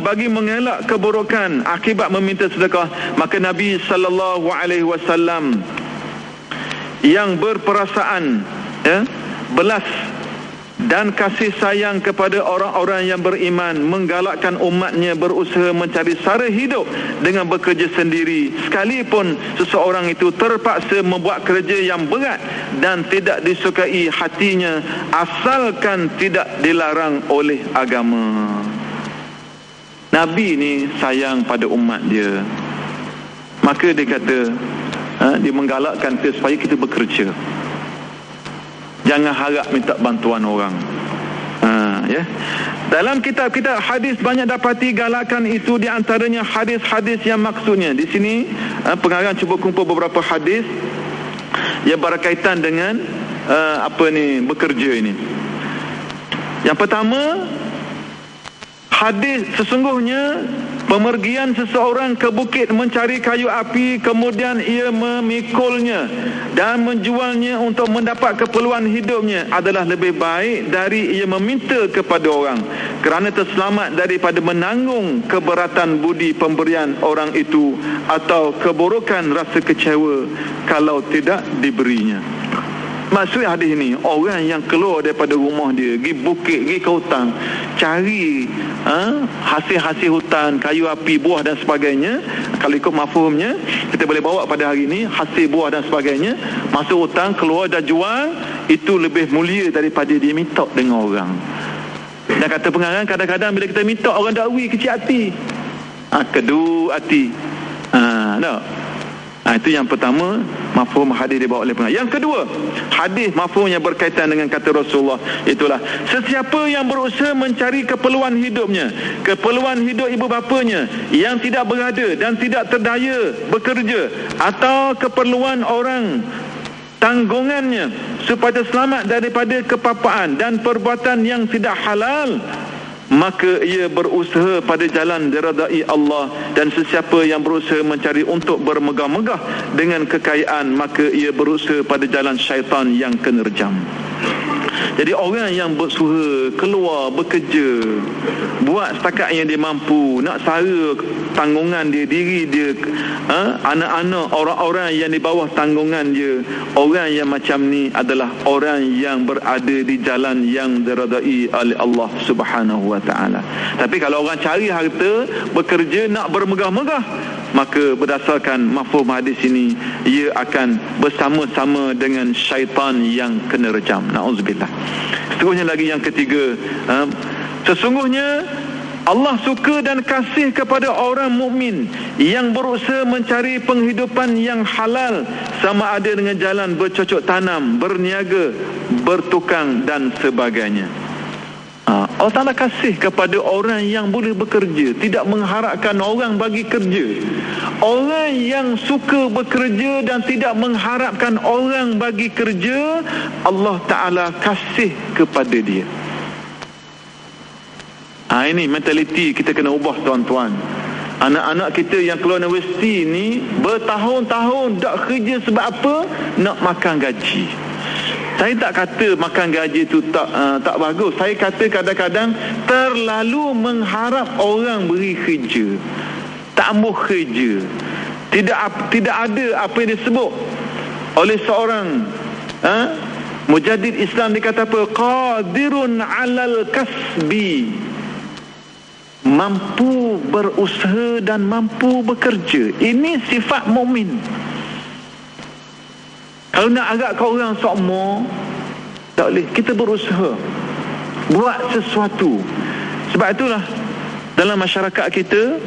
bagi mengelak keburukan akibat meminta sedekah, maka Nabi sallallahu alaihi wasallam yang berperasaan belas dan kasih sayang kepada orang-orang yang beriman, menggalakkan umatnya berusaha mencari sara hidup dengan bekerja sendiri, sekalipun seseorang itu terpaksa membuat kerja yang berat dan tidak disukai hatinya, asalkan tidak dilarang oleh agama. Nabi ni sayang pada umat dia, maka dia kata dia menggalakkan kita supaya kita bekerja. Jangan harap minta bantuan orang. Dalam kitab hadis banyak dapati galakan itu, di antaranya hadis-hadis yang maksudnya. Di sini pengarang cuba kumpul beberapa hadis yang berkaitan dengan bekerja ini. Yang pertama, hadis sesungguhnya pemergian seseorang ke bukit mencari kayu api, kemudian ia memikulnya dan menjualnya untuk mendapat keperluan hidupnya adalah lebih baik dari ia meminta kepada orang, kerana terselamat daripada menanggung keberatan budi pemberian orang itu atau keburukan rasa kecewa kalau tidak diberinya. Maksud hadis ini, orang yang keluar daripada rumah dia, pergi bukit, pergi ke hutan, cari hasil-hasil hutan, kayu api, buah dan sebagainya. Kalau ikut mafhumnya, kita boleh bawa pada hari ini, hasil buah dan sebagainya, masuk hutan, keluar dan jual, itu lebih mulia daripada dia minta dengan orang. Dan kata pengarang, kadang-kadang bila kita minta, orang dakwi kecil hati, kedua hati. Itu yang pertama, mafhum hadis dibawa oleh pengarang. Yang kedua, hadis mafhum yang berkaitan dengan kata Rasulullah, itulah sesiapa yang berusaha mencari keperluan hidupnya, keperluan hidup ibu bapanya yang tidak berada dan tidak terdaya bekerja, atau keperluan orang tanggungannya supaya selamat daripada kepapaan dan perbuatan yang tidak halal, maka ia berusaha pada jalan diredai Allah. Dan sesiapa yang berusaha mencari untuk bermegah-megah dengan kekayaan, maka ia berusaha pada jalan syaitan yang kenerjam. Jadi orang yang berusaha keluar bekerja, buat setakat yang dia mampu, nak sara tanggungan dia, diri dia, anak-anak, orang-orang yang di bawah tanggungan dia, orang yang macam ni adalah orang yang berada di jalan yang diredai oleh Allah Subhanahu wa taala. Tapi kalau orang cari harta, bekerja nak bermegah-megah, maka berdasarkan mafhum hadis ini, ia akan bersama-sama dengan syaitan yang kenerjam. Na'udzubillah. Seterusnya lagi yang ketiga, sesungguhnya Allah suka dan kasih kepada orang mukmin yang berusaha mencari penghidupan yang halal, sama ada dengan jalan bercocok tanam, berniaga, bertukang dan sebagainya. Allah Ta'ala kasih kepada orang yang boleh bekerja, tidak mengharapkan orang bagi kerja. Orang yang suka bekerja dan tidak mengharapkan orang bagi kerja, Allah Ta'ala kasih kepada dia. Ini mentaliti kita kena ubah, tuan-tuan. Anak-anak kita yang keluar universiti ni bertahun-tahun tak kerja sebab apa? Nak makan gaji. Saya tak kata makan gaji itu tak bagus. Saya kata kadang-kadang terlalu mengharap orang beri kerja, tambah kerja. Tidak ada apa yang disebut oleh seorang mujaddid Islam, dikata apa? Qadirun 'alal kasbi, mampu berusaha dan mampu bekerja. Ini sifat mukmin. Kalau nak agak kau orang sokmo, tak boleh. Kita berusaha buat sesuatu. Sebab itulah dalam masyarakat kita,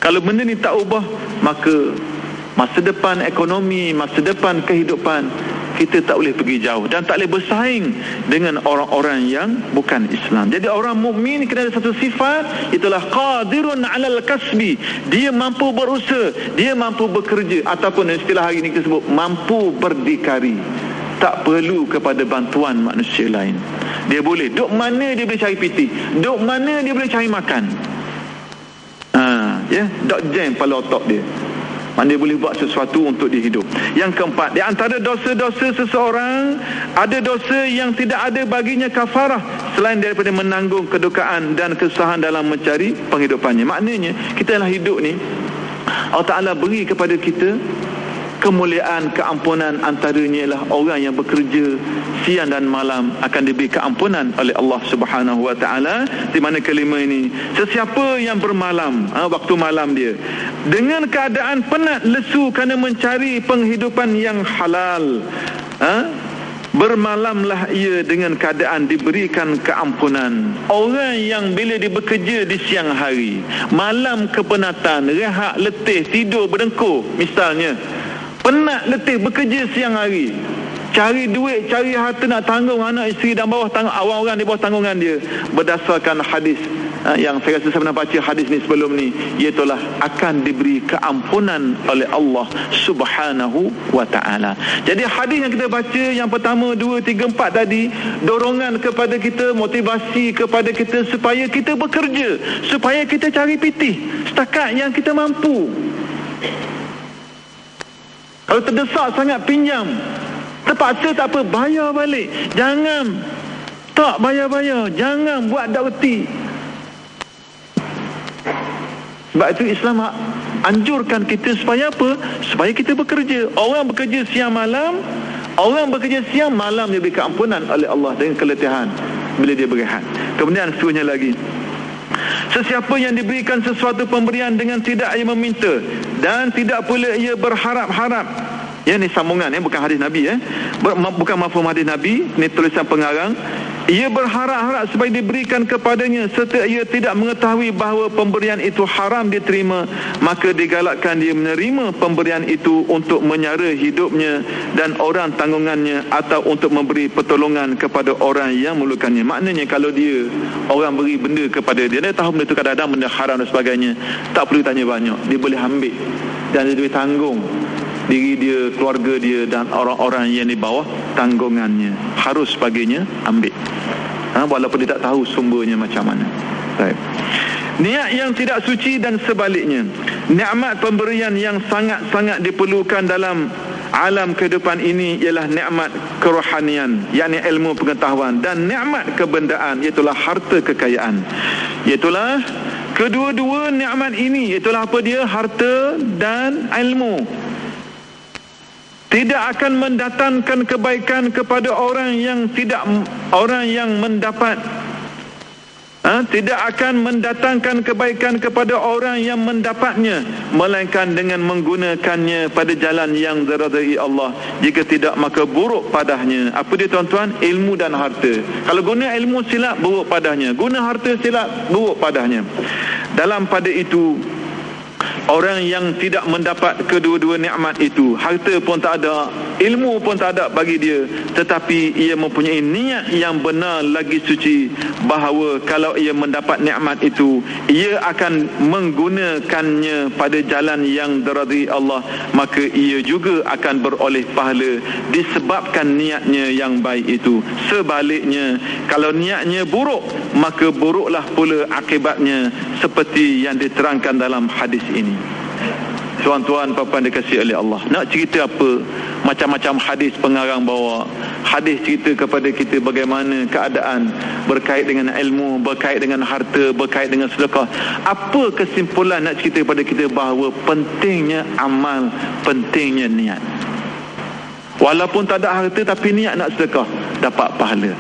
kalau benda ni tak ubah, maka masa depan ekonomi, masa depan kehidupan kita tak boleh pergi jauh dan tak boleh bersaing dengan orang-orang yang bukan Islam. Jadi orang mukmin kena ada satu sifat, itulah qadirun 'alal kasbi. Dia mampu berusaha, dia mampu bekerja, ataupun istilah hari ini kita sebut mampu berdikari. Tak perlu kepada bantuan manusia lain. Dia boleh, duk mana dia boleh cari piti, duk mana dia boleh cari makan. Dok jam kepala otak dia. Dia boleh buat sesuatu untuk dia hidup. Yang keempat, di antara dosa-dosa seseorang, ada dosa yang tidak ada baginya kafarah selain daripada menanggung kedukaan dan kesusahan dalam mencari penghidupannya. Maknanya kita lah hidup ni, Allah Ta'ala beri kepada kita kemuliaan, keampunan. Antaranya ialah orang yang bekerja siang dan malam akan diberi keampunan oleh Allah Subhanahu Wa Ta'ala. Di mana kelima ini, sesiapa yang bermalam, waktu malam dia, dengan keadaan penat lesu kerana mencari penghidupan yang halal, bermalamlah ia dengan keadaan diberikan keampunan. Orang yang bila dia bekerja di siang hari, malam kepenatan, rehat, letih, tidur berdengkur misalnya, penat letih bekerja siang hari, cari duit, cari harta nak tanggung anak isteri dan orang-orang di bawah tanggungan dia, berdasarkan hadis yang saya rasa saya pernah baca hadis ni sebelum ni, iaitulah akan diberi keampunan oleh Allah Subhanahu Wa Ta'ala. Jadi hadis yang kita baca yang pertama, 2, 3, 4 tadi, dorongan kepada kita, motivasi kepada kita supaya kita bekerja, supaya kita cari pitih setakat yang kita mampu. Kalau terdesak sangat pinjam, terpaksa tak apa, bayar balik. Jangan tak bayar-bayar, jangan buat dakti. Sebab itu Islam anjurkan kita supaya apa? Supaya kita bekerja. Orang bekerja siang malam, orang bekerja siang malam dia beri keampunan oleh Allah dengan keletihan bila dia berehat. Kemudian seterusnya lagi, sesiapa yang diberikan sesuatu pemberian dengan tidak ia meminta dan tidak pula ia berharap-harap. Ya, ni sambungan, bukan hadis Nabi, bukan mafhum hadis Nabi, ni tulisan pengarang. Ia berharap-harap supaya diberikan kepadanya serta ia tidak mengetahui bahawa pemberian itu haram diterima, maka digalakkan dia menerima pemberian itu untuk menyara hidupnya dan orang tanggungannya, atau untuk memberi pertolongan kepada orang yang memerlukannya. Maknanya kalau dia, orang beri benda kepada dia, dia tahu benda itu kadang-kadang benda haram dan sebagainya, tak perlu tanya banyak, dia boleh ambil dan dia boleh tanggung diri dia, keluarga dia dan orang-orang yang di bawah tanggungannya. Harus baginya ambil, walaupun dia tak tahu sumbernya macam mana. Baik. Niat yang tidak suci dan sebaliknya, nikmat pemberian yang sangat-sangat diperlukan dalam alam kehidupan ini ialah nikmat kerohanian, yakni ilmu pengetahuan, dan nikmat kebendaan, iaitulah harta kekayaan. Iaitulah kedua-dua nikmat ini, iaitulah apa dia? Harta dan ilmu. Tidak akan mendatangkan kebaikan kepada orang yang mendapat, tidak akan mendatangkan kebaikan kepada orang yang mendapatnya, melainkan dengan menggunakannya pada jalan yang diridai Allah. Jika tidak, maka buruk padanya. Apa dia tuan-tuan? Ilmu dan harta. Kalau guna ilmu silap, buruk padanya. Guna harta silap, buruk padanya. Dalam pada itu, orang yang tidak mendapat kedua-dua nikmat itu, harta pun tak ada, ilmu pun tak ada bagi dia, tetapi ia mempunyai niat yang benar lagi suci, bahawa kalau ia mendapat nikmat itu, ia akan menggunakannya pada jalan yang diridai Allah, maka ia juga akan beroleh pahala disebabkan niatnya yang baik itu. Sebaliknya, kalau niatnya buruk, maka buruklah pula akibatnya, seperti yang diterangkan dalam hadis ini. Tuan-tuan, puan-puan dikasihi oleh Allah, nak cerita apa? Macam-macam hadis pengarang bawa. Hadis cerita kepada kita bagaimana keadaan berkait dengan ilmu, berkait dengan harta, berkait dengan sedekah. Apa kesimpulan nak cerita kepada kita? Bahawa pentingnya amal, pentingnya niat. Walaupun tak ada harta tapi niat nak sedekah, dapat pahala.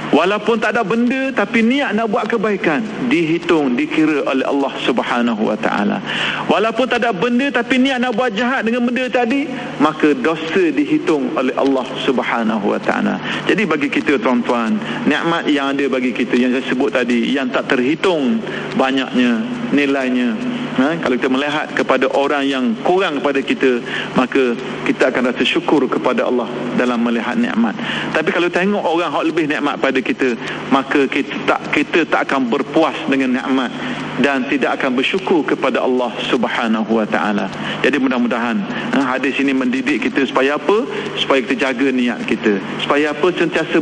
Walaupun tak ada benda tapi niat nak buat kebaikan, dihitung, dikira oleh Allah Subhanahu Wa Ta'ala. Walaupun tak ada benda tapi niat nak buat jahat dengan benda tadi, maka dosa dihitung oleh Allah Subhanahu Wa Ta'ala. Jadi bagi kita tuan-tuan, nikmat yang ada bagi kita yang saya sebut tadi, yang tak terhitung banyaknya nilainya. Kalau kita melihat kepada orang yang kurang kepada kita, maka kita akan rasa syukur kepada Allah dalam melihat nikmat. Tapi kalau tengok orang yang lebih nikmat pada kita, maka kita tak akan berpuas dengan nikmat dan tidak akan bersyukur kepada Allah Subhanahu Wa Ta'ala. Jadi mudah-mudahan hadis ini mendidik kita supaya apa? Supaya kita jaga niat kita. Supaya apa? Sentiasa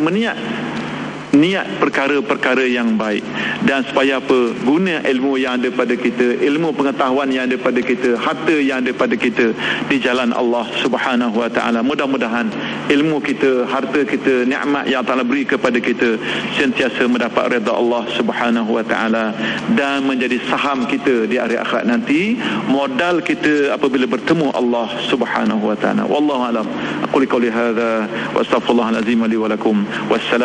niat perkara-perkara yang baik, dan supaya apa? Guna ilmu yang ada pada kita, ilmu pengetahuan yang ada pada kita, harta yang ada pada kita di jalan Allah Subhanahu Wa Ta'ala. Mudah-mudahan ilmu kita, harta kita, nikmat yang Allah beri kepada kita sentiasa mendapat redha Allah Subhanahu wa taala dan menjadi saham kita di hari akhirat nanti, modal kita apabila bertemu Allah Subhanahu wa taala. Wallahu alam. Aqulu qouli hadza wa astaghfirullahal azim li wa lakum. Wassalam.